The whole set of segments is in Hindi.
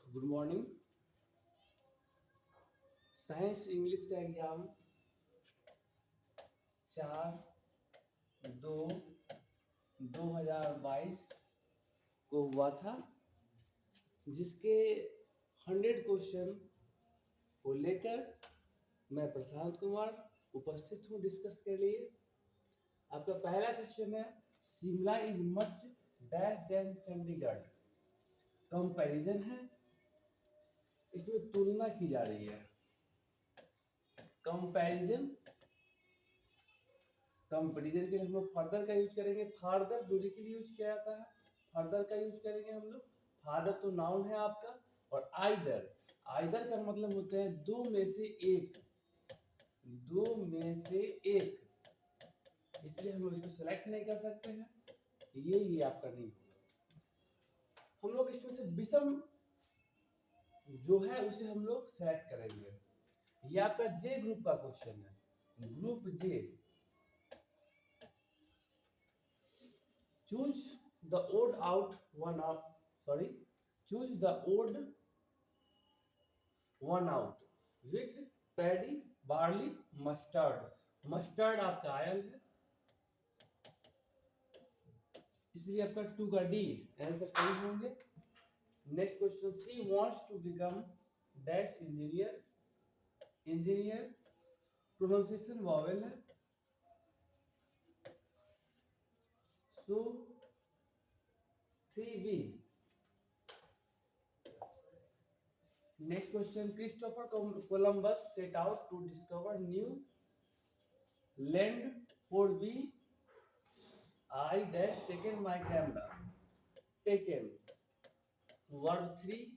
Good morning. साइंस इंग्लिश का एग्जाम 4/2/2022 को हुआ था, जिसके 100 क्वेश्चन को लेकर मैं प्रशांत कुमार उपस्थित हूँ डिस्कस के लिए। आपका पहला क्वेश्चन है, Shimla is much dash then Chandigarh. Comparison है, इसमें तुलना की जा रही है। कंपैरिजन कंपैरिजन के लिए हम लोग फर्दर का यूज करेंगे। फर्दर दूरी के लिए यूज किया जाता है, फर्दर का यूज करेंगे हम लोग। फादर तो नाउन है आपका, और आइदर आइदर का मतलब होता है दो में से एक, दो में से एक, इसलिए हम लोग इसको सेलेक्ट नहीं कर सकते हैं। ये आपका नहीं होगा। हम लोग इसमें से विषम जो है उसे हम लोग सेलेक्ट करेंगे। ये आपका जे ग्रुप का क्वेश्चन है, group J. Choose the odd out one out. Sorry, choose the odd one out. Wheat, paddy, barley, mustard. Mustard आपका आयल है, इसलिए आपका 2 का डी आंसर सही होंगे। Next question, she wants to become dash engineer. Engineer pronunciation vowel है, so 3V। Next question, Christopher Columbus set out to discover new land for B. I dash taken my camera. Taken verb 3,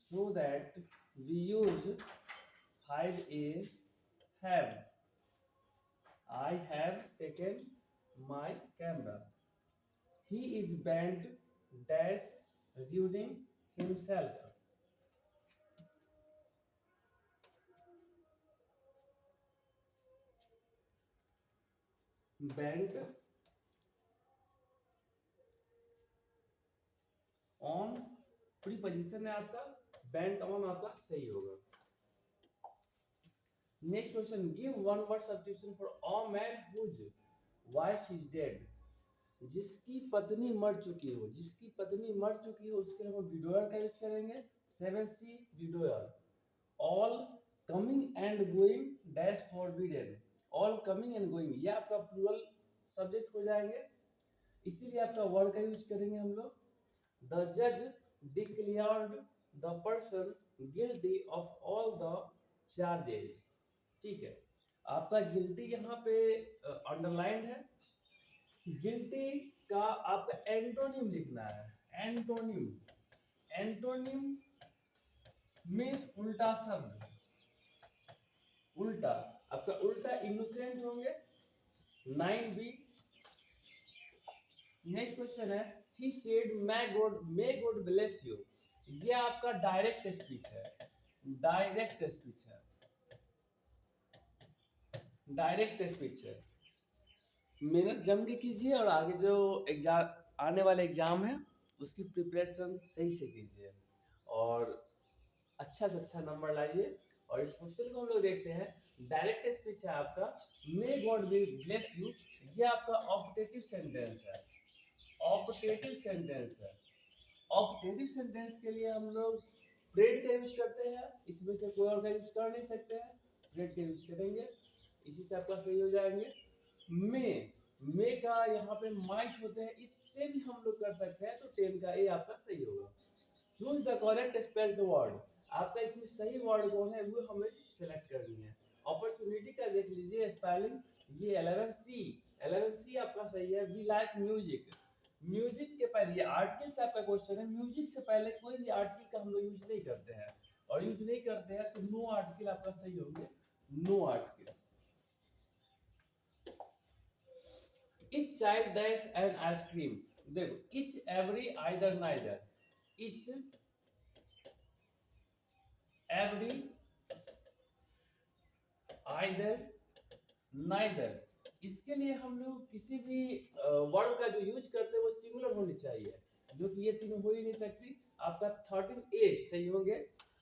so that we use 5A have. I have taken my camera. He is banned dash ruining himself. Bent on preposition है आपका, बेंट ऑन आपका सही होगा। Next question, give one word substitution for a man whose wife is dead. जिसकी पत्नी मर चुकी हो, जिसकी पत्नी मर चुकी हो, उसके लिए हम विडोयर का यूज करेंगे, 7C widower. All coming and going dash forbidden. All coming and going ये आपका प्लूरल सब्जेक्ट हो जाएंगे, इसीलिए आपका वर्ड का यूज करेंगे हम लोग। The judge declared the person guilty of all the charges। ठीक है, आपका गिल्टी यहाँ पे अंडरलाइंड है। गिल्टी का आपका एंटोनिम लिखना है। एंटोनिम, एंटोनिम मीन्स उल्टा शब्द, उल्टा। आपका उल्टा इनोसेंट होंगे, 9B। नेक्स्ट क्वेश्चन है, he said may God bless you। ये आपका डायरेक्ट स्पीच है, डायरेक्ट स्पीच है, डायरेक्ट स्पीच है। मेहनत जम के कीजिए और आगे जो एग्जाम आने वाले एग्जाम है उसकी प्रिपरेशन सही से कीजिए और अच्छा से अच्छा नंबर लाइए। और इस क्वेश्चन को हम लोग देखते हैं, डायरेक्ट स्पीच है आपका, मे गॉड ब्लेस यू। ये आपका ऑप्टेटिव सेंटेंस है, ऑप्टेटिव सेंटेंस है। ऑप्टेटिव सेंटेंस के लिए हम लोग प्रेड का यूज करते हैं, इसमें से कोई और का यूज कर नहीं सकते हैं, प्रेड का यूज करेंगे, इसी से आपका सही हो जाएंगे। मे का यहाँ पे माइट होते हैं, इससे भी हम लोग कर सकते हैं, तो 10 का ए आपका सही होगा। Choose the correct spelled word. आपका इसमें सही वर्ड कौन है वो हमें सेलेक्ट करनी है। अपॉर्चुनिटी का देख लीजिए स्पेलिंग, ये 11C आपका सही है। We like music. म्यूजिक के पहले आर्टिकल से आपका क्वेश्चन है, म्यूजिक से पहले कोई भी आर्टिकल का हम लोग यूज नहीं करते हैं, और यूज नहीं करते हैं तो नो आर्टिकल आपका सही होंगे, no article. Each child dash an ice cream। देखो, each every either neither, each every either neither, इसके लिए हम लोग किसी भी वर्ड का जो यूज करते हैं वो सिंगुलर होनी चाहिए, जो कि ये तीनों हो ही नहीं सकती। आपका 13A सही होंगे।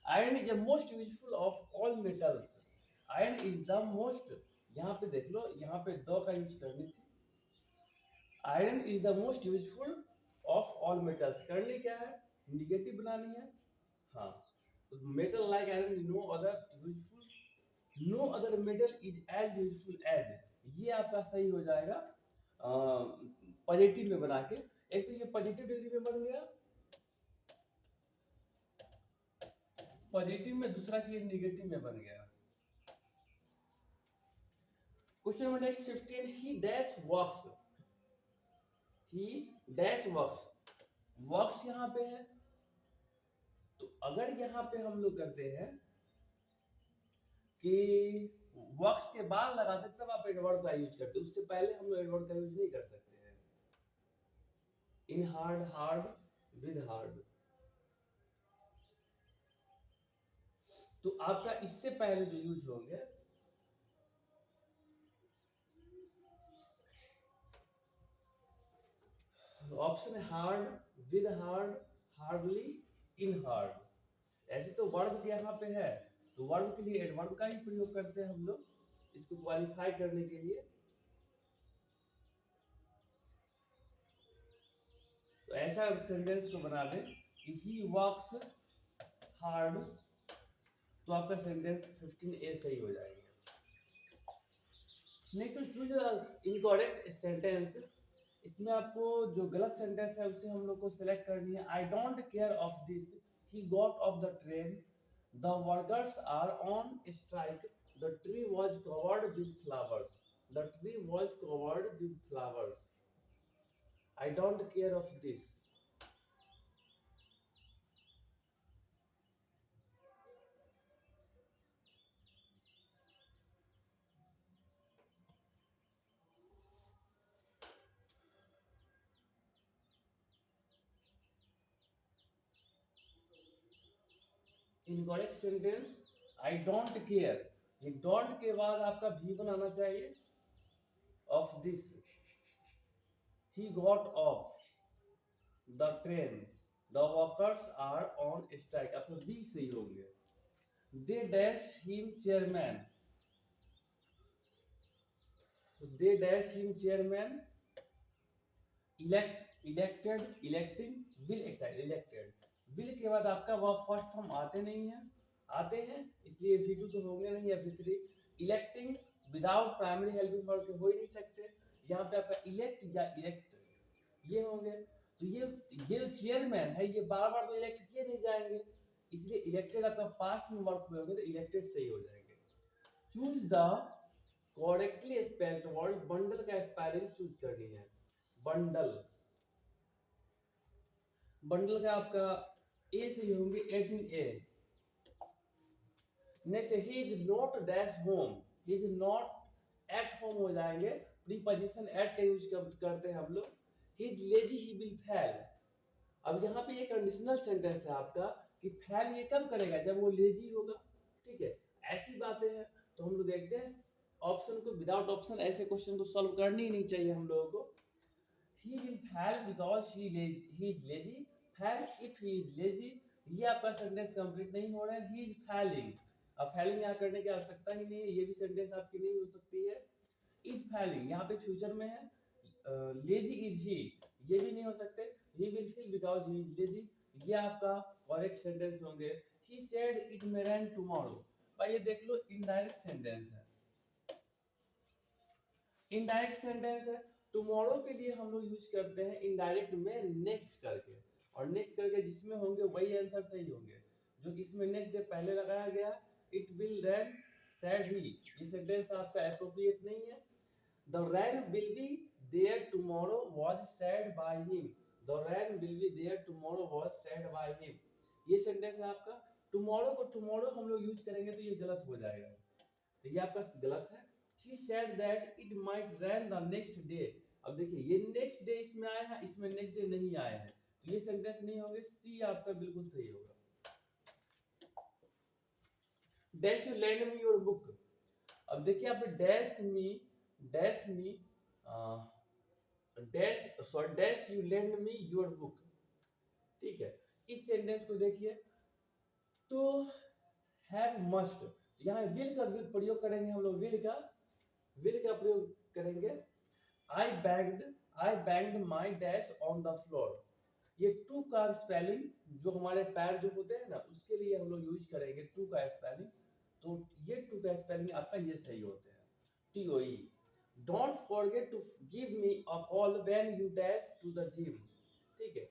Iron is the most useful of all metals. Iron is the most, यहाँ पे देख लो, यहाँ पे दो का यूज करनी थी। Iron is the most useful of all metals, करनी क्या है, इंडिकेटिव बनानी है। हाँ, metal like iron no other useful, no other metal is as useful as, ये आपका सही हो जाएगा पॉजिटिव में बना के। एक तो ये पॉजिटिव डिग्री में बन गया पॉजिटिव में, दूसरा की निगेटिव में बन गया। क्वेश्चन नंबर नेक्स्ट 15, ही डैश वर्क्स, ही डैश वर्क्स, वर्क्स यहाँ पे है, तो अगर यहाँ पे हम लोग करते हैं कि वर्क्स के बाद लगाते तब आप एडवर्ब का यूज करते, उससे पहले हम लोग एडवर्ब का यूज नहीं कर सकते हैं। In hard, hard, with hard, तो आपका इससे पहले जो यूज होंगे ऑप्शन है hard, with hard, hardly, in hard. ऐसे तो वर्ब यहाँ पे है, तो वर्ब के लिए एडवर्ब का ही प्रयोग करते हैं हम लोग, इसको क्वालिफाई करने के लिए। तो ऐसा सेंटेंस को बना दें कि ही वर्क्स हार्ड, तो आपका सेंटेंस 15A सही हो जाएगा। नेक्स्ट चूज इनकरेक्ट सेंटेंस, इसमें आपको जो गलत सेंटेंस है उसे हम लोग को सिलेक्ट करनी है। I don't care of this, he got off the train, the workers are on strike, the tree was covered with flowers, the tree was covered with flowers. I don't care of this, incorrect sentence I don't care, ये डोंट के बाद आपका भी बनाना चाहिए, of this, he got off the train, the workers are on strike, आपका बी सही होंगे। They dash him chairman, they dash him chairman, elect, elected, electing, will elected, will के बाद आपका वह फर्स्ट फॉर्म आते नहीं है, आते हैं इसलिए V2 तो होंगे नहीं या V3। Electing without primary helping verb के हो ही नहीं सकते, यहाँ पे आपका इलेक्ट या इलेक्ट ये होंगे। तो ये जो चेयरमैन है ये बार बार तो इलेक्ट किए नहीं जाएंगे, इसलिए इलेक्टेड आपका पास्ट में वर्क हुए होंगे, तो इलेक्टेड सही हो जाएंगे। Choose the correctly spelled word, bundle का स्पेलिंग चूज करनी है। बंडल, बंडल का आपका ए से होंगे 18A। Next he is not dash home, he is not at home हो जाएंगे, प्रीपोजिशन एट का यूज करते हैं हम लोग। He is lazy, he will fail, अब यहाँ पे ये कंडीशनल सेंटेंस है आपका कि फेल ये कब करेगा, जब वो लेजी होगा, ठीक है। ऐसी बातें हैं तो हम लोग देखते हैं ऑप्शन को, विदाउट ऑप्शन ऐसे क्वेश्चन को सॉल्व करनी ही नहीं चाहिए हम लोगों को। he will fail because he is lazy, fail if he is lazy, ये आपका सेंटेंस कंप्लीट नहीं हो रहा है। he is failing, अब failing यहाँ करने की आवश्यकता ही नहीं है, ये भी सेंटेंस आपकी नहीं हो सकती है। is failing यहाँ पे फ्यूचर में है, lazy is he, ये भी नहीं हो सकते। he will fail because he is lazy, ये आपका करेक्ट सेंटेंस होंगे। he said it may rain tomorrow, भाई ये देख लो इनडायरेक्ट सेंटेंस है, इनडायरेक्ट सेंटेंस है। टुमारो के लिए हम लोग यूज करते हैं इनडायरेक्ट में नेक्स्ट करके, और नेक्स्ट करके जिसमें होंगे वही आंसर सही होंगे, जो कि इसमें नेक्स्ट डे पहले लगाया गया। It will rain said he, ये सेंटेंस आपका एप्रोप्रिएट नहीं है। The rain will be there tomorrow was said by him, the rain will be there tomorrow was said by him, ये सेंटेंस है आपका। टुमारो को टुमारो हम लोग यूज करेंगे तो ये गलत हो जाएगा, तो ये आपका गलत है। She said that it might rain the next day, अब देखिए ये नेक्स्ट डे इसमें आया है, इसमें नेक्स्ट डे नहीं आया है, तो ये सेंटेंस नहीं होंगे, सी आपका बिल्कुल सही होगा। Dash you land me your book, अब देखिए आप dash me, dash me, dash sorry dash you land me your book, ठीक है। इस सेंटेंस को देखिए, तो हैव मस्ट, यहाँ विल का भी प्रयोग करेंगे हम लोग, विल का प्रयोग करेंगे। I banged my dash on the floor, ये टू का स्पेलिंग जो हमारे पैर जो होते हैं ना उसके लिए हम लोग यूज करेंगे टू का स्पेलिंग, तो ये टू का स्पेलिंग आपका ये सही होते हैं, TOE। Don't forget to give me a call when you dash to the gym, ठीक है।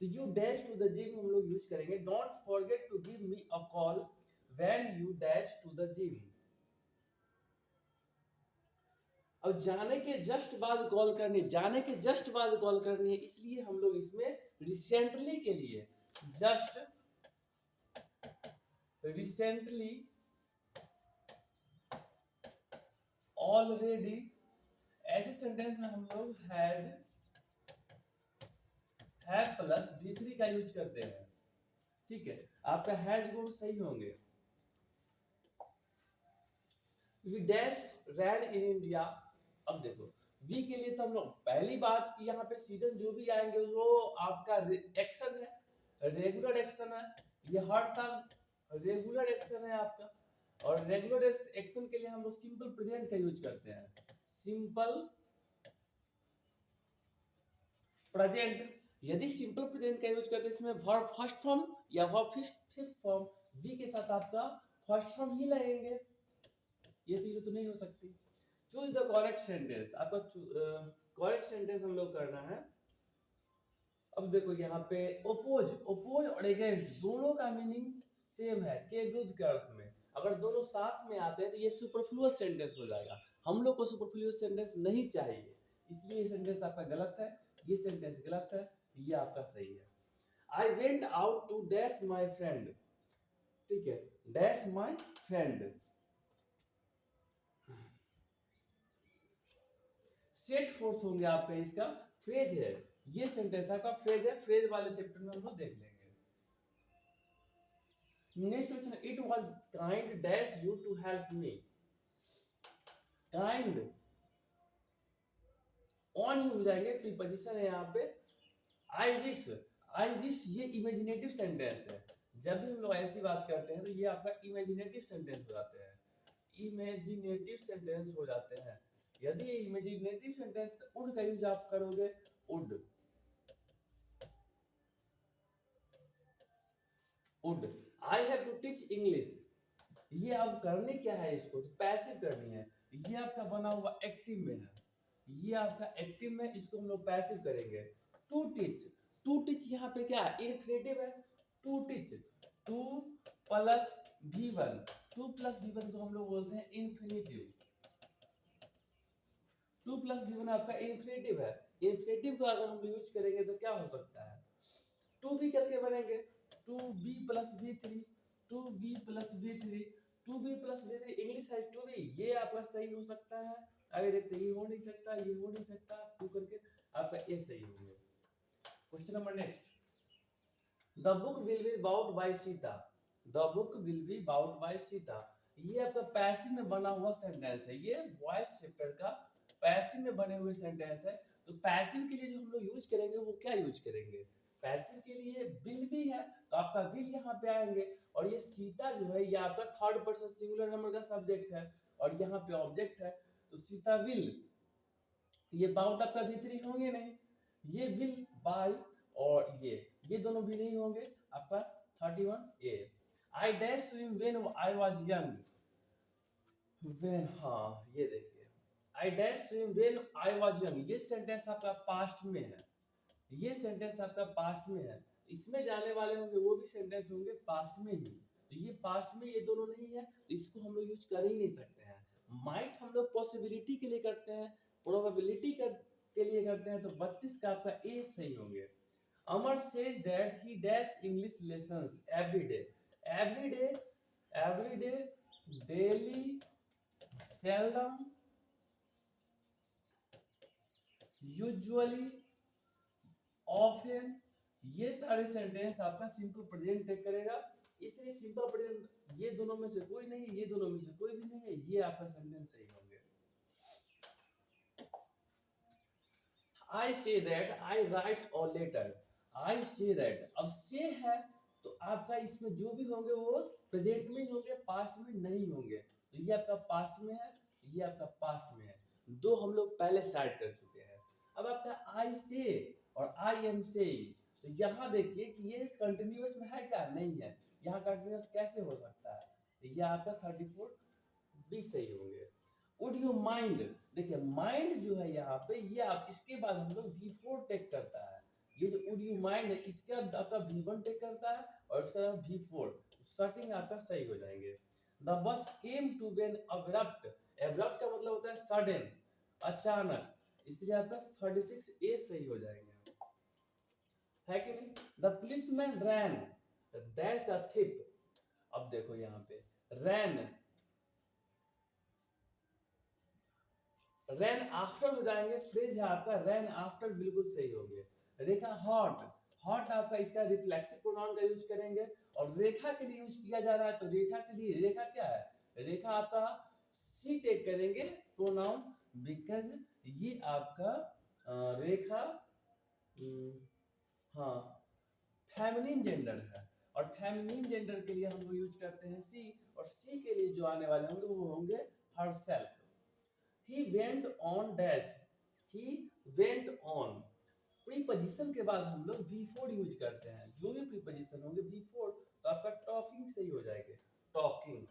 तो you dash to the gym हम लोग यूज करेंगे, don't forget to give me a call when you dash to the gym. और जाने के जस्ट बाद कॉल करनी, जाने के जस्ट बाद कॉल करनी है, इसलिए हम लोग इसमें रिसेंटली के लिए जस्ट, रिसेंटली, ऑलरेडी, ऐसे सेंटेंस में हम लोग हैज, हैव प्लस V3 का यूज करते हैं, ठीक है। आपका हैज गुण सही होंगे। We dash rain in India, अब देखो वी के लिए तो हम लोग पहली बात कि यहाँ पे सीजन जो भी आएंगे वो आपका एक्शन है, रेगुलर एक्शन है, ये हर साल रेगुलर एक्शन है आपका। और रेगुलर एक्शन के लिए हम लोग सिंपल प्रेजेंट का यूज करते हैं, सिंपल प्रेजेंट। यदि सिंपल प्रेजेंट का यूज करते हैं इसमें वर्ब फर्स्ट फॉर्म या वर्ब फिफ्थ फॉर्म, वी के साथ आपका फर्स्ट फॉर्म ही लगेंगे, ये चीजें तो नहीं हो सकती। चूज द करेक्ट सेंटेंस, आपका करेक्ट सेंटेंस हम लोग करना है। अब देखो यहाँ पे ओपोज, ओपोज और अगेंस्ट दोनों का मीनिंग सेम है, के विरुद्ध के अर्थ में। अगर दोनों साथ में आते हैं तो ये सुपरफ्लुअस सेंटेंस हो जाएगा, हम लोग को सुपरफ्लुअस सेंटेंस नहीं चाहिए, इसलिए ये सेंटेंस आपका गलत है, ये सेंटेंस गलत है, ये आपका सही है। I went out to dash my friend, ठीक है, dash my friend. Set forth होंगे आपका, इसका फ्रेज है, ये सेंटेंस आपका फ्रेज है, फ्रेज वाले चैप्टर में हम लोग देख लेंगे। Next question, it was kind dash you to help me, kind on हो जाएंगे, प्रीपोजिशन है यहाँ पे। आई विश, आई विश ये इमेजिनेटिव सेंटेंस है, जब भी हम लोग ऐसी बात करते हैं तो ये आपका इमेजिनेटिव सेंटेंस हो जाते हैं, इमेजिनेटिव सेंटेंस हो जाते हैं। यदि ये इमेजिनेटिव सेंटेंस उड का यूज आप करोगे, would, would. I have to teach English, ये अब करनी क्या है, इसको तो पैसिव करनी है, ये आपका बना हुआ एक्टिव में है, ये आपका एक्टिव में, इसको हम लोग पैसिव करेंगे। टू टीच, टू टीच यहाँ पे क्या है, इन्फिनेटिव है, to teach, to plus V1, to plus V1 को हम लोग बोलते हैं इन्फिनेटिव, टू प्लस V1 आपका इन्फिनेटिव है। इन्फिनेटिव को अगर हम यूज करेंगे तो क्या हो सकता है, टू बी करके बनेंगे, to be plus V3, to be plus V3, to be plus V3, English है टू बी, ये आपका सही हो सकता है। आगे देखते ये हो नहीं सकता, ये हो नहीं सकता, टू करके आपका ए सही हो गया। Question number next, the book will be bought by Sita, the book will be bought by Sita, ये आपका पैसिव में बना हुआ सेंटेंस है, ये वॉइस चैप्टर का पैसिव में बने हुए सेंटेंस है। तो पैसिव के लिए जो हम लोग यूज करेंगे वो क्या यूज करेंगे, पैसिव के लिए विल भी है तो आपका विल यहाँ पे आएंगे, और ये सीता जो है ये आपका थर्ड पर्सन सिंगुलर नंबर का सब्जेक्ट है और यहाँ पे ऑब्जेक्ट है, तो सीता विल, ये बाउट आपका V3 होंगे नहीं, ये विल बाय, और ये दोनों भी नहीं होंगे आपका 31A। I dash swim when I was young, when, हाँ ये देखिए, I dash swim when I was young, ये सेंटेंस आपका पास्ट में है, ये सेंटेंस आपका पास्ट में है, इसमें जाने वाले होंगे वो भी सेंटेंस होंगे पास्ट में ही, तो ये पास्ट में ये दोनों नहीं है तो इसको हम लोग यूज कर ही नहीं सकते हैं। माइट हम लोग पॉसिबिलिटी के लिए करते हैं, प्रोबेबिलिटी के लिए करते हैं, तो 32 का आपका ए सही होंगे। Amar says that he dash English lessons every day, every day, every day, daily, seldom, usually, often, ये सारे सेंटेंस आपका सिंपल प्रेजेंट टेक करेगा, इसलिए सिंपल प्रेजेंट ये दोनों में से कोई नहीं है, ये दोनों में से कोई भी नहीं है, ये आपका सेंटेंस सही होंगे। I say that I write a letter, I say that, अब से है तो आपका इसमें जो भी होंगे वो प्रेजेंट में ही होंगे, पास्ट में नहीं होंगे। तो ये आपका पास्ट में है, ये आपका पास्ट में है, दो हम लोग पहले साइड कर चुके हैं। अब आपका आई से और आई एम से, तो यहाँ देखिए कि ये कंटिन्यूअस में है क्या, नहीं है। यहाँ कंटिन्यूअस कैसे हो सकता है, ये आपका 34 भी सही होंगे। वुड यू माइंड, देखिए माइंड जो है यहाँ पे, ये आप इसके बाद हम लोग V4 टेक करता है। ये जो वुड यू माइंड है इसके बाद आपका V1 टेक करता है और इसका V4, स्टार्टिंग आपका सही हो जाएंगे। The bus came to been abrupt, abrupt का मतलब होता है सडन, अचानक, इसलिए आपका 36A सही हो जाएंगे, है कि नहीं। The policeman ran, that's the thief, अब देखो यहाँ पे रैन, रैन आफ्टर हो जाएंगे, फ्रेज है आपका रैन आफ्टर, बिल्कुल सही होंगे। रेखा हॉट, हॉट आपका इसका रिफ्लेक्सिव प्रोनाउन का यूज करेंगे, और रेखा के लिए यूज किया जा रहा है, तो रेखा के लिए, रेखा क्या है, रेखा आपका सी टेक करेंगे प्रोनाउन, बिकॉज ये आपका रेखा हाँ फेमिनिन जेंडर है, और फेमिनिन जेंडर के लिए हम लोग यूज करते हैं सी, और सी के लिए जो आने वाले होंगे वो होंगे herself. He went on dash, he went on, preposition के बाद हम लोग V4 यूज करते हैं, जो भी प्रीपोजिशन होंगे V4, तो आपका टॉकिंग सही हो जाएगा, टॉकिंग।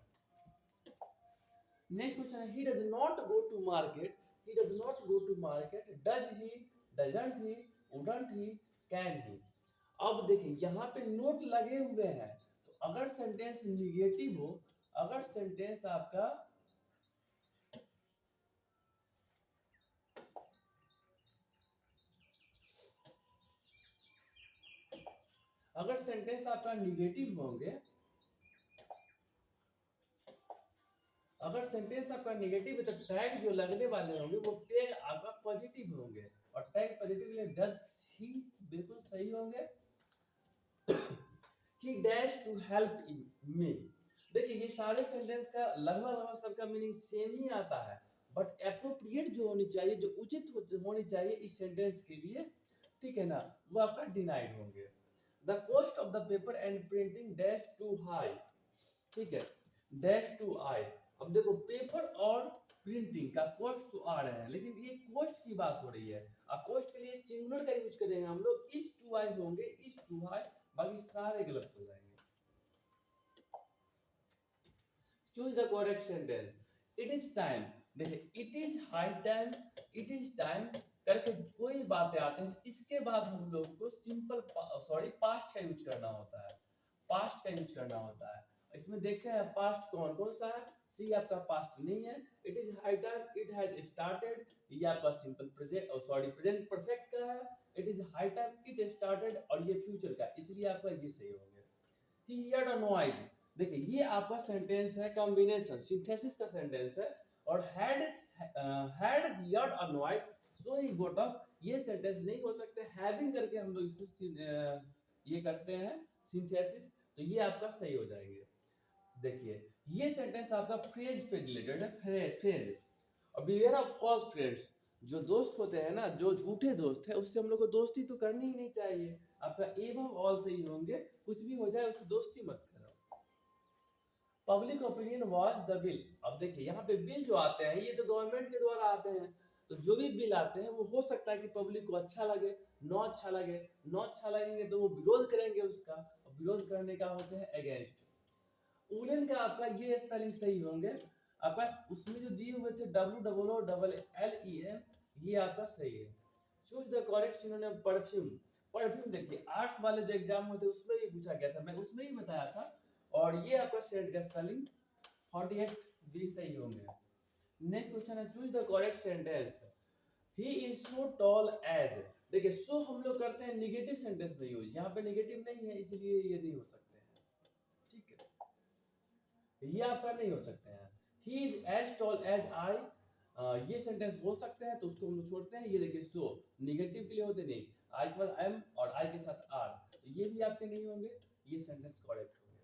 नेक्स्ट क्वेश्चन है, he does not go to market, he does not go to market, does he, doesn't he, wouldn't he, can he। अब देखिए यहाँ पे नोट लगे हुए हैं, तो अगर सेंटेंस निगेटिव हो, अगर सेंटेंस आपका अगर सेंटेंस आपका निगेटिव होंगे, अगर सेंटेंस आपका नेगेटिव है तो टैग जो लगने वाले होंगे वो टैग आपका पॉजिटिव होंगे, और टैग पॉजिटिव के लिए डज ही बिल्कुल सही होंगे। He dash to help me, देखिए ये सारे सेंटेंस का लगभग सबका मीनिंग सेम ही आता है, बट एप्रोप्रिएट जो होनी चाहिए, जो उचित होनी चाहिए इस सेंटेंस के लिए, ठीक है ना, वो आपका डिनाइड होंगे। The cost of the paper and printing dash to high, ठीक है, डैश टू आई। अब देखो पेपर और प्रिंटिंग का कॉस्ट तो आ रहे हैं, लेकिन ये कॉस्ट की बात हो रही है, और कॉस्ट के लिए सिंगुलर का यूज करेंगे हम लोग, इज टू आई होंगे, इज टू आई, बाकी सारे गलत हो जाएंगे। Choose the correct sentence, it is time, देखिए it is high time, it is time करके कोई बातें आते हैं, इसके बाद हम लोग को सिंपल पास्ट का यूज करना होता है, पास्ट का यूज करना होता है। इसमें देखते हैं पास्ट कौन कौन सा है, सी आपका पास्ट नहीं है, it is high time, it has started, ये आपका सिंपल प्रेजेंट प्रेजेंट परफेक्ट का है, it is high time, it started, और ये फ्यूचर का, इसलिए आपका ये सही हो गया। ही हियर्ड अ नॉइज, देखिए ये आपका सेंटेंस है कॉम्बिनेशन, सिंथेसिस का सेंटेंस है, और had heard a noise so he goat up, ये सेंटेंस नहीं हो सकते, हैविंग करके हम लोग इसको ये करते हैं सिंथेसिस, तो ये आपका सही हो जाएंगे। देखिए ये सेंटेंस आपका फ्रेज पे रिलेटेड है, फ्रेज। और बिवेयर ऑफ फॉल्स फ्रेंड्स, जो दोस्त होते हैं ना, जो झूठे दोस्त है, उससे हम लोग को दोस्ती तो करनी ही नहीं चाहिए, आपका एवं ऑल सही होंगे, कुछ भी हो जाए उससे दोस्ती मत करो। Public opinion was the bill, अब देखिए यहाँ पे बिल जो आते हैं ये तो गवर्नमेंट के द्वारा आते हैं, तो जो भी बिल आते हैं वो हो सकता है कि पब्लिक को अच्छा लगे, नो अच्छा लगे, नो अच्छा लगेंगे तो वो विरोध करेंगे उसका, और विरोध करने का होते हैं अगेंस्ट। वुलन का आपका ये स्पेलिंग सही होंगे, आपका उसमें जो दिए हुए थे WOOLLEN, ये आपका सही है। Choose the correct synonym perfume, perfume देखिए आर्ट्स वाले जो एग्जाम में थे उसमें ये पूछा गया था, मैं उसमें ही बताया था, और ये आपका सेंट का स्पेलिंग 48 भी सही होंगे। नेक्स्ट क्वेश्चन है, choose the correct sentence, he is so tall as, देखिए सो हम लोग करते हैं निगेटिव सेंटेंस में यूज, यहाँ पे निगेटिव नहीं है इसलिए ये नहीं हो सकते हैं, ठीक है, ये आपका नहीं हो सकते हैं। He is as tall as I, ये सेंटेंस हो सकते हैं तो उसको हम लोग छोड़ते हैं। ये देखिए सो निगेटिव के लिए होते नहीं, आई के बाद एम और आई के साथ आर, तो ये भी आपके नहीं होंगे, ये सेंटेंस करेक्ट होंगे।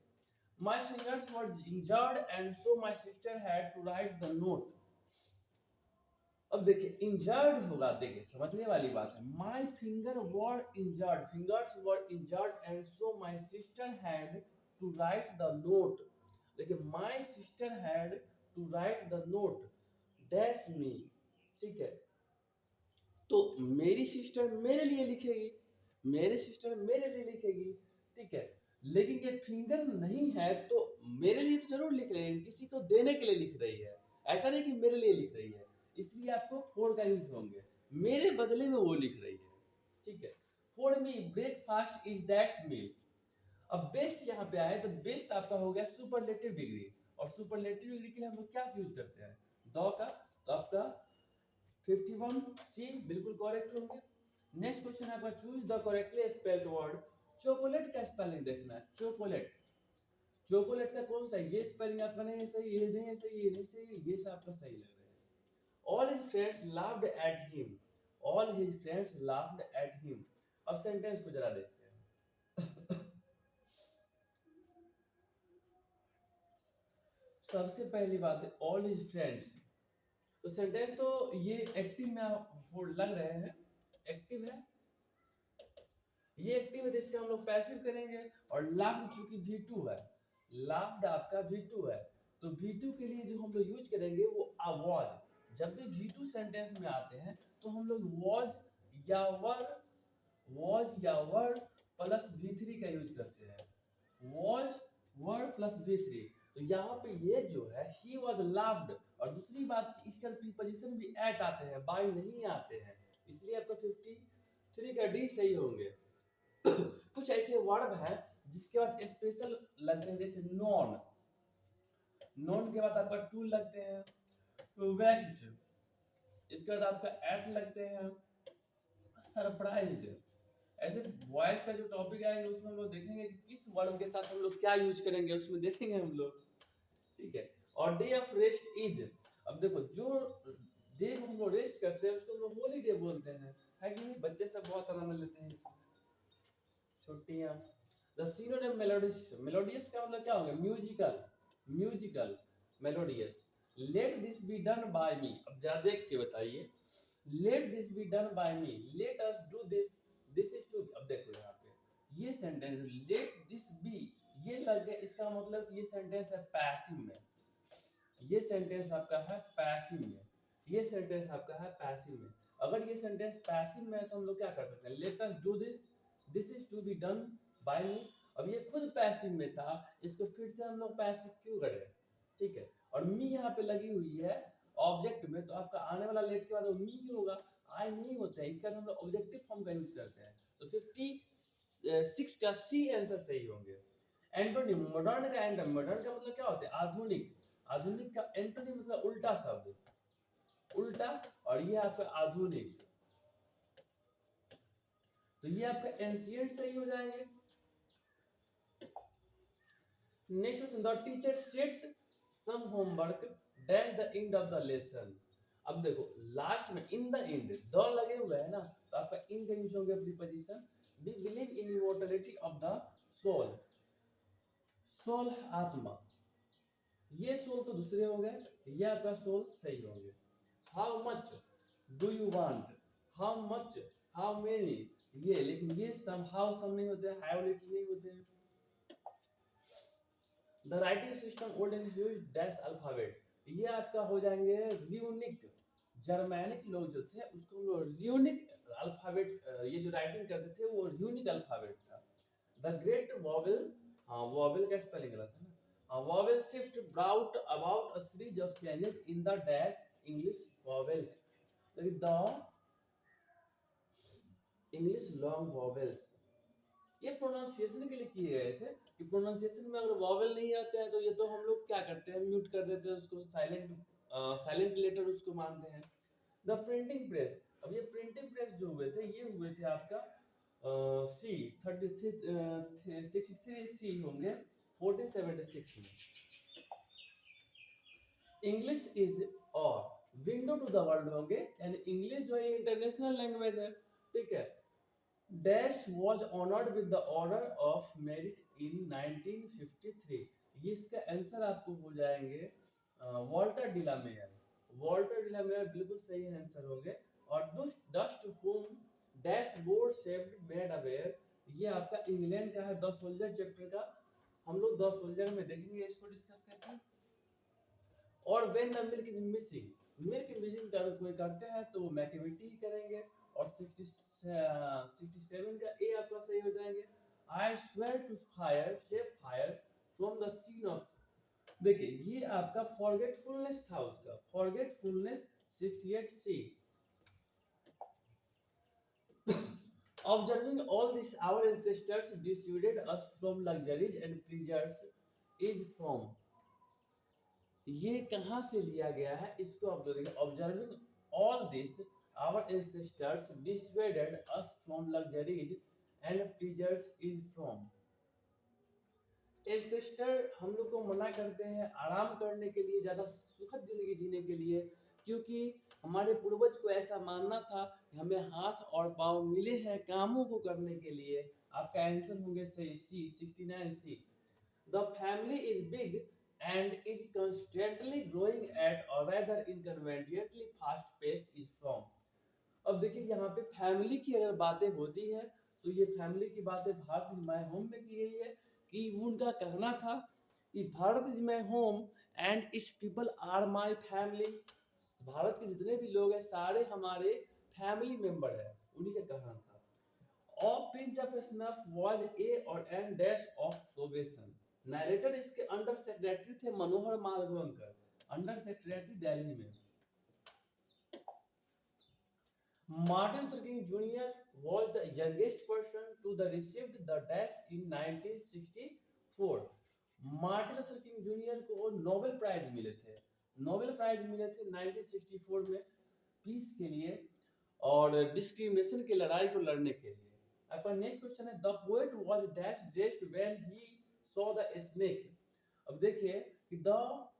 My fingers were injured and so my sister had to write the note, अब देखिए इंजर्ड होगा, देखिए समझने वाली बात है। My finger were injured, fingers were injured and so my sister had to write the note. देखिए my sister had to write the note dash me, ठीक है। तो मेरी सिस्टर मेरे लिए लिखेगी, मेरे सिस्टर मेरे लिए लिखेगी, ठीक है। लेकिन ये फिंगर नहीं है तो मेरे लिए तो जरूर लिख रही है, किसी को देने के लिए लिख रही है, ऐसा नहीं कि मेरे लिए लिख रही है। इसलिए आपको फोर का यूज होंगे, मेरे बदले में वो लिख रही है, ठीक है। For me breakfast is that's meal. अब बेस्ट यहाँ पे आए तो बेस्ट आपका हो गया सुपरलेटिव डिग्री, और सुपरलेटिव डिग्री के लिए हम लोग क्या यूज करते हैं, द का। तो आपका 51 सी बिल्कुल करेक्ट होंगे। नेक्स्ट क्वेश्चन आपका choose the correctly spelled word. Chocolate का स्पेलिंग देखना है, चॉकलेट, चॉकलेट का कौन सा है, ये स्पेलिंग आपका नहीं है सही, ये नहीं है सही, ये नहीं सही, ये सब आपका सही लग रहा है। All his friends laughed at him, all his friends laughed at him. अब सेंटेंस को जरा देखते हैं। सबसे पहली बात है ऑल हिज फ्रेंड्स, तो सेंटेंस तो ये एक्टिव में वो लग रहे हैं, एक्टिव है, ये एक्टिव है तो इसका हम लोग पैसिव करेंगे। और लाफ्ड चूंकि V2 है, लाफ्ड आपका V2 है, तो V2 के लिए जो हम लोग यूज करेंगे वो वाज। जब भी V2 सेंटेंस में आते हैं तो हम लोग वाज या वर, वाज या वर प्लस V3 का यूज करते हैं, वाज वर प्लस V3। तो यहाँ पे ये जो है ही वाज लाफ्ड, और दूसरी बात इसका प्रीपोजिशन भी एट आते हैं, बाय नहीं आते हैं, इसलिए आपका 53 का डी सही होंगे। कुछ ऐसे वर्ब है जिसके बाद स्पेशल लगते हैं, जैसे नॉन, नॉन के बाद आपका टू लगते हैं, वेक्ड, इसके बाद आपका एट लगते हैं, सरप्राइज्ड। ऐसे वॉइस का जो टॉपिक आएंगे उसमें हम लोग देखेंगे कि किस वर्ब के साथ हम लोग क्या यूज करेंगे, उसमें देखेंगे हम लोग, ठीक है। और डे ऑफ रेस्ट इज, अब देखो जो डे को हम लोग रेस्ट करते हैं उसको हम लोग हॉलीडे बोलते हैं, है कि नहीं, बच्चे सब बहुत आनंद लेते हैं छुट्टियां। द सिनोनिम मेलोडियस, मेलोडियस का मतलब क्या होगा, musical, musical, melodious. Let this be done by me, अब जरा देख के बताइए, let this be done by me, let us do this, this is to. अब देखो यहाँ पे ये सेंटेंस लेट दिस बी, ये लग गया, इसका मतलब ये सेंटेंस है पैसिव में, ये सेंटेंस आपका है पैसिव में, ये सेंटेंस आपका है पैसिव में। अगर ये सेंटेंस पैसिव में है तो हम लोग क्या कर सकते हैं, let us do this, this is to be done by me. अब ये खुद पैसिव में था, इसको फिर से हम लोग पैसिव क्यों करें, ठीक है। और मी यहाँ पे लगी हुई है ऑब्जेक्ट में, तो आपका आने वाला लेट के बाद वो मी ही होगा, आई नहीं होता है, इसका हम लोग ऑब्जेक्टिव फॉर्म का यूज करते हैं। तो 56 का सी आंसर सही होंगे। एंटोनिम, मॉडर्न का एंटोनिम, मॉडर्न का मतलब क्या होता है, आधुनिक, आधुनिक का एंटोनिम मतलब उल्टा शब्द, उल्टा, और ये आपका आधुनिक, तो ये आपका एंशिएंट सही हो जाएंगे। Next question, the teacher set some homework dash the end of the lesson. अब देखो लास्ट में इन द एंड द लगे हुए है ना, तो आपका इन का यूज हो गया preposition. We believe in immortality of the soul, soul आत्मा, ये सोल तो दूसरे हो गए, ये आपका सोल सही होंगे। How much do you want, how much, how many, ये, लेकिन ये सम हाउ सम नहीं होते, हाउ लिटिल नहीं होते हैं। The writing system old English use dash alphabet, ये आपका हो जाएंगे र्यूनिक, जर्मैनिक लोग जो थे उसको लोग र्यूनिक अल्फाबेट, ये जो राइटिंग करते थे वो र्यूनिक अल्फाबेट था। द ग्रेट वॉवेल, हाँ वॉवेल का स्पेलिंग गलत है ना, vowel shift brought about a series of changes in the dash English vowels, the English long vowels, ये प्रोनाउंसिएशन के लिए किए गए थे, कि प्रोनाउंसिएशन में अगर वॉवेल नहीं रहते हैं तो ये तो हम लोग क्या करते हैं, म्यूट कर देते हैं उसको, साइलेंट, साइलेंट लेटर उसको मानते हैं। द प्रिंटिंग प्रेस, अब ये प्रिंटिंग प्रेस जो हुए थे ये हुए थे आपका सी 63 सी होंगे 1476 में। इंग्लिश इज और विंडो टू द वर्ल्ड होंगे, यानी इंग्लिश जो है इंटरनेशनल लैंग्वेज है, ठीक है। Dash was honored with the order of merit in 1953, ये इसका आंसर आपको हो जाएंगे वॉल्टर डिलामेयर, वॉल्टर डिलामेयर बिल्कुल सही आंसर होंगे। और dust home dashboard shaped made aware, ये आपका इंग्लैंड का है, द सोल्जर चैप्टर का। हम लोग द सोल्जर में देखेंगे, इसको डिस्कस करते हैं। और when the milk is missing, milk missing का कोई करते हैं तो वो मैकेविटी करेंगे। और 67 का ए आपका सही हो जाएंगे। I swear to fire shape fire from the scene of, देखिए ये आपका फॉरगेटफुलनेस था, उसका forgetfulness 68 C. Observing all this, our ancestors dissuaded us from luxuries and pleasures is from, ये कहाँ से लिया गया है, इसको आप लोग देखिए। Observing all this, our ancestors dissuaded us from luxuries and pleasures is from, ancestor हम लोग को मना करते हैं आराम करने के लिए, ज्यादा सुखद जिंदगी जीने के लिए, क्योंकि हमारे पूर्वज को ऐसा मानना था कि हमें हाथ और पांव मिले हैं कामों को करने के लिए। आपका आंसर होंगे सही C 69 C. The family is big and is constantly growing at or rather inconveniently fast pace is from. अब देखिए यहाँ पे फैमिली की अगर बातें होती है तो ये फैमिली की बातें भारत इज माय होम में की गई है, कि उनका कहना था कि Bharat is my home and its people are my family, Bharat के जितने भी लोग हैं सारे हमारे फैमिली मेंबर हैं, उन्हीं का कहना था। Of pinch of snuff was a or an dash of probation, narrator इसके अंडर सेक्रेटरी थे मनोहर मालवंकर, अंडर सेक्रेटरी दिल्ली में। Martin Luther King Jr. was the youngest person to the received the dash in 1964. Martin Luther king junior को नोबेल प्राइज मिले थे, नोबेल प्राइज मिले थे 1964 में पीस के लिए और डिस्क्रिमिनेशन की लड़ाई को लड़ने के लिए। आपका नेक्स्ट क्वेश्चन है the poet was dash dressed when he saw the snake. अब देखिए कि the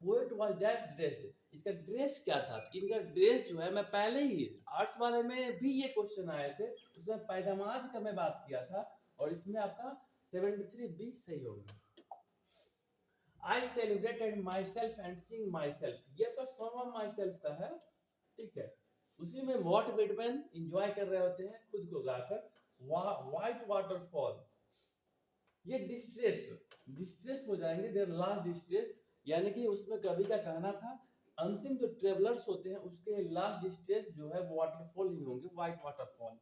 poet was dash dressed, इसका ड्रेस क्या था, इनका ड्रेस जो है, मैं पहले ही आर्ट्स वाले में भी ये क्वेश्चन आए थे, उसमें पैदामाज का मैं बात किया था, और इसमें आपका 73 बी सही होगा। I celebrated my self and Singh my self, ये आपका सॉन्ग ऑफ माई सेल्फ का है, ठीक है। उसी में वॉट विटमैन एंजॉय कर रहे होते हैं खुद को गाकर। व्हाइट वाटरफॉल, ये डिस्ट्रेस, डिस्ट्रेस हो जाएंगे, देयर लास्ट डिस्ट्रेस, यानी कि उसमें कवि का कहना था अंतिम जो ट्रेवलर्स होते हैं उसके लास्ट डिस्ट्रेस जो है वो वाटरफॉल ही होंगे, व्हाइट वाटरफॉल।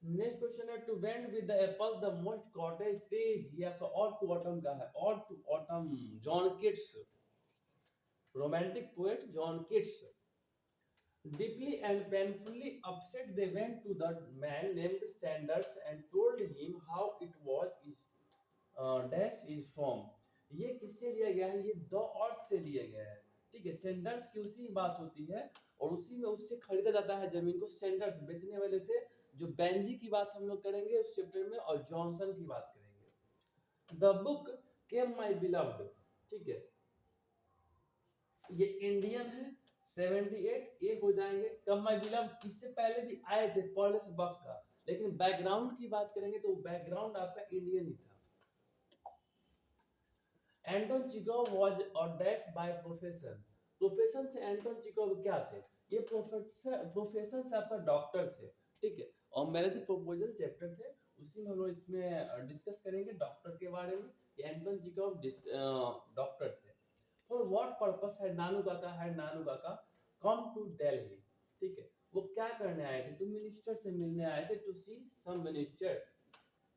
नेक्स्ट क्वेश्चन है to bend with the apple the most cottage trees, ये आपका और टू ऑटम का है, ode to autumn John Keats, romantic poet John Keats. Deeply and painfully upset they went to the man named Sanders and told him how it was is dash is from, ये किससे लिया गया है, ये द अर्थ से लिया गया है, ठीक है। सेंडर्स की उसी बात होती है और उसी में उससे खरीदा जाता है जमीन को, सेंडर्स बेचने वाले थे, जो बेंजी की बात हम लोग करेंगे उस चैप्टर में, और जॉनसन की बात करेंगे। The book came my beloved, ठीक है, ये इंडियन है 78 ए हो जाएंगे। कम माई बिलव्ड इससे पहले भी आए थे पॉलिस बक का, लेकिन बैकग्राउंड की बात करेंगे तो बैकग्राउंड आपका इंडियन ही था। Anton Chekhov was a dash by profession, profession से एंटोन चिकोव क्या थे, ये प्रोफेशन से आपका डॉक्टर थे, ठीक है। और मैरिज प्रपोजल चैप्टर थे, उसी में हम लोग इसमें डिस्कस करेंगे डॉक्टर के बारे में, कि एंटोन चिकोव डॉक्टर थे। फॉर व्हाट पर्पस है नानू काका कम टू दिल्ली, ठीक है, वो क्या करने आए थे, तो मिनिस्टर से मिलने आए थे, to see some minister.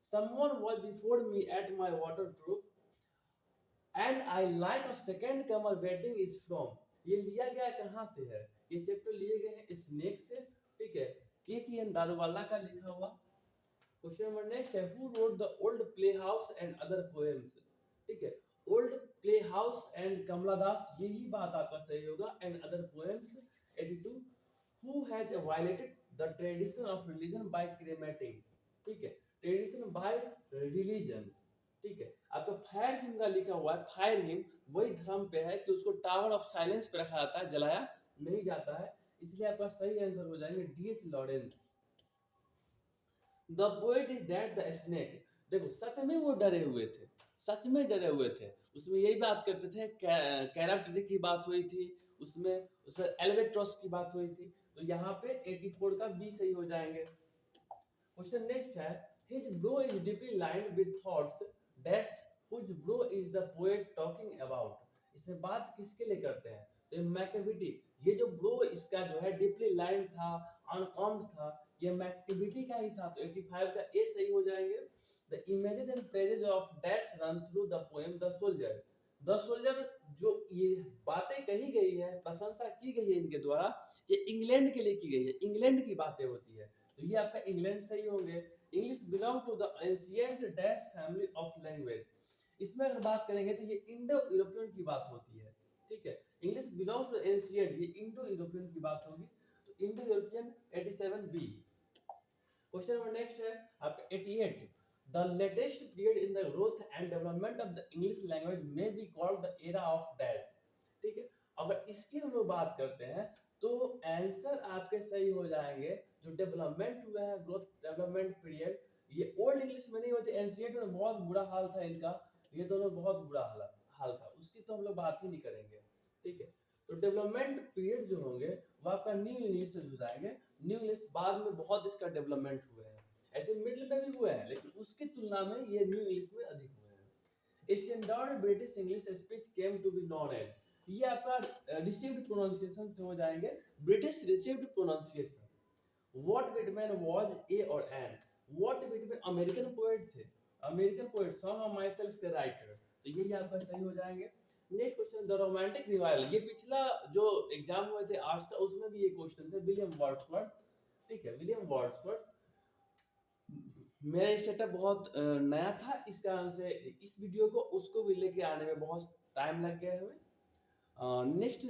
Someone was before me at my waterproof and I like a second comer waiting is from, ये लिया गया कहां से है, ये चैप्टर लिए गए हैं स्नेक से, ठीक है, के एन दारूवाला का लिखा हुआ। क्वेश्चन नंबर नेक्स्ट है who wrote the old play house and other poems, ठीक है, old play house and Kamala Das, यही बात आपका सही होगा, and other poems. 82 who has violated the tradition of religion by cremating, ठीक है, ट्रेडिशन बाय रिलीजन, ठीक है। आपका फायर हिम का लिखा हुआ है, फायर हिम वही धर्म पे है कि उसको टावर ऑफ साइलेंस पे रखा जाता है, जलाया नहीं जाता है, इसलिए आपका सही आंसर हो जाएंगे D H Lawrence. The poet is that the snake, देखो सच में वो डरे हुए थे, सच में डरे हुए थे, उसमें यही बात करते थे, कैरेक्टर की बात हुई थी, उसमें उसमें एल्बाट्रॉस की बात हुई थी, तो यहाँ पे 84 का बी सही हो जाएंगे। क्वेश्चन नेक्स्ट है, his bro is deeply lined with thoughts dash whose bro is the poet talking about। इसमें बात किसके लिए करते हैं, तो मैकेविटी, ये जो ब्रो इसका जो है डीपली लाइन था, अनकॉम्ड था, ये मैकेविटी का ही था, तो 85 का ए सही हो जाएंगे। The images and praises of dash run through the poem the soldier. The soldier, जो ये बातें कही गई है, प्रशंसा की गई है इनके द्वारा, ये इंग्लैंड के लिए की गई है, इंग्लैंड की बातें होती है, तो ये आपका इंग्लैंड सही होंगे। English belong to the ancient dash family of language. इसमें अगर बात करेंगे तो ये इंडो यूरोपियन की बात होती है, ठीक है। इंग्लिश बिलोंग्स टू एंशिएंट, ये इंडो यूरोपियन की बात होगी, तो Indo European 87 B. Question number next है आपका 88, the latest period in the growth and development of the English language may be called the era of dash, ठीक है। अगर इसकी हम लोग बात करते हैं तो आंसर आपके सही हो जाएंगे, जो डेवलपमेंट हुआ है, ग्रोथ डेवलपमेंट पीरियड, ये ओल्ड इंग्लिश में नहीं होते, एंशिएंट में बहुत बुरा हाल था इनका, ये दोनों बहुत बुरा हाल था, उसकी तो हम लोग बात ही नहीं करेंगे, ठीक है। तो डेवलपमेंट पीरियड जो होंगे वो आपका न्यू इंग्लिश से हो जाएंगे। न्यू इंग्लिश बाद में बहुत इसका डेवलपमेंट हुए हैं, ऐसे मिडिल में भी हुए हैं, लेकिन उसकी तुलना में ये न्यू इंग्लिश में अधिक हुए हैं। Standard British English speech came to be known as, ये आपका रिसीव्ड प्रोनाउंसिएशन से हो जाएंगे, British received pronunciation. Walt Whitman was a or an, Walt Whitman American poet थे, American poet, song of myself के राइटर, तो ये आपका सही हो जाएंगे। Next question, the romantic revival, ये पिछला जो एग्जाम हुए थे आर्ट्स का, उसमें भी ये क्वेश्चन थे, विलियम वर्ड्सवर्थ, ठीक है, विलियम वर्ड्सवर्थ। मेरा सेटअप बहुत नया था, इस कारण से इस वीडियो को उसको भी लेके आने में बहुत टाइम लग गया हमें। नेक्स्ट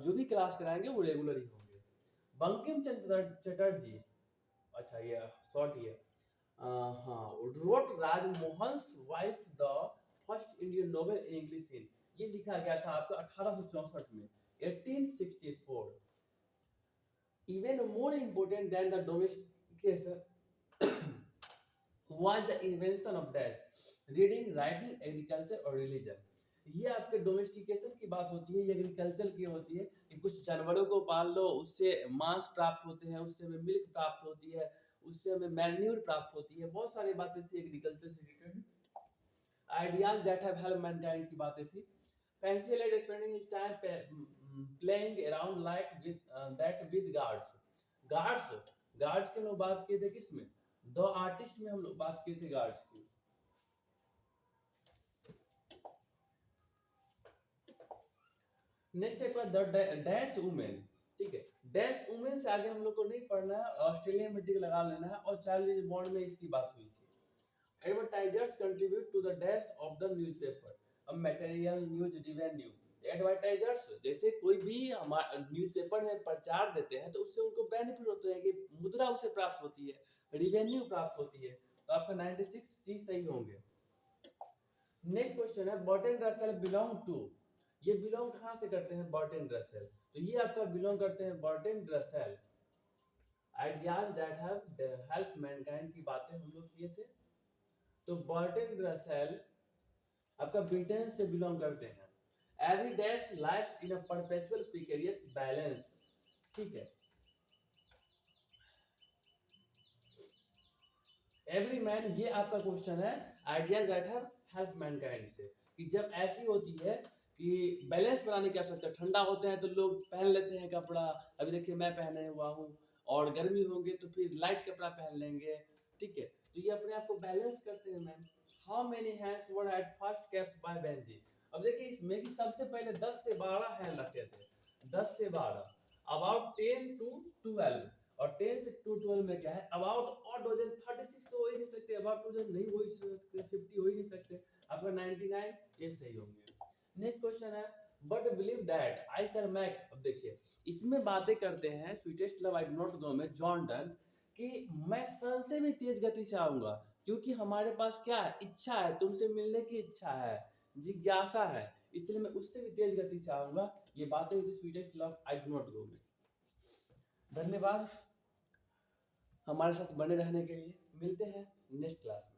जो भी क्लास कराएंगे वो रेगुलर ही होंगे। बंकिम चंद्र चटर्जी, अच्छा ये शॉर्ट ही है, हाँ, wrote Rajmohan's wife the first Indian novel in English in, ये लिखा गया था आपका 1864 में, 1864। Even more important than the domestication was the invention of dash, reading, writing, agriculture और रिलीजन। ये आपके डोमेस्टिकेशन की बात होती है, ये एग्रीकल्चर की होती है कि कुछ जानवरों को पाल लो, उससे मांस प्राप्त होते हैं, उससे हमें मिल्क प्राप्त होती है, उससे हमें मैन्यूर प्राप्त होती है, बहुत सारी बातें थी एग्रीकल्चर से related. Ideas that have helped Mankind की बातें थी। Fancy like spending his time playing around like with that with guards, guards की लोग बात किए थे किसमें, द आर्टिस्ट में हम लोग बात किए थे गार्ड्स की। नेक्स्ट एक बार द डैश वुमेन, ठीक है, डैश वुमेन से आगे हम लोग को नहीं पढ़ना है, ऑस्ट्रेलियन में टिक लगा लेना है, और चाइल्ड बॉन्ड में इसकी बात हुई थी। Advertisers contribute to the dash of the newspaper, अब मटेरियल, न्यूज, रेवेन्यू। एडवर्टाइजर्स जैसे कोई भी हमारे न्यूज़पेपर में प्रचार देते हैं तो उससे उनको बेनिफिट होते हैं कि मुद्रा उससे प्राप्त होती है, रिवेन्यू प्राप्त होती है, तो आपका 96 सी सही होंगे। नेक्स्ट क्वेश्चन है, बर्टन रसेल बिलोंग टू, ये बिलोंग कहां से करते हैं, बर्टन रसेल, तो ये आपका बिलोंग करते हैं Burton Russell. Ideas that have helped Mankind की बातें हम लोग किए थे, तो बर्टन रसेल आपका ब्रिटेन से बिलोंग करते हैं। Every dash life in a perpetual precarious balance, ठीक है। एवरी मैन, ये आपका क्वेश्चन है ideas that have helped Mankind से, कि जब ऐसी होती है कि बैलेंस बनाने की आवश्यकता, ठंडा होते हैं तो लोग पहन लेते हैं कपड़ा, अभी देखिए मैं पहने हुआ हूँ, और गर्मी होंगे तो फिर लाइट कपड़ा पहन लेंगे, ठीक है, तो ये अपने आप को बैलेंस करते हैं ma'am. How many hands were at first kept bye Benji, अब देखिए इसमें कि सबसे पहले 10 से 12 हैंड रखे थे, 10 से 12, अबाउट 10 to 12, और 10 से 12 में क्या है, अबाउट और डजन 36 तो हो ही नहीं सकते, अबाउट डजन नहीं हो ही सकते, 50 हो ही नहीं सकते, आपका 99 ये सही होंगे। नेक्स्ट क्वेश्चन है, but believe that I shell make, अब देखिए इसमें बातें करते हैं sweetest love I do not know में जॉन डन, कि मैं सन से भी तेज गति से आऊंगा, क्योंकि हमारे पास क्या है, इच्छा है, तुमसे मिलने की इच्छा है, जिज्ञासा है, इसलिए मैं उससे भी तेज गति से आऊंगा। ये बातें हुई थी sweetest love I do not go में। धन्यवाद हमारे साथ बने रहने के लिए, मिलते हैं नेक्स्ट क्लास में।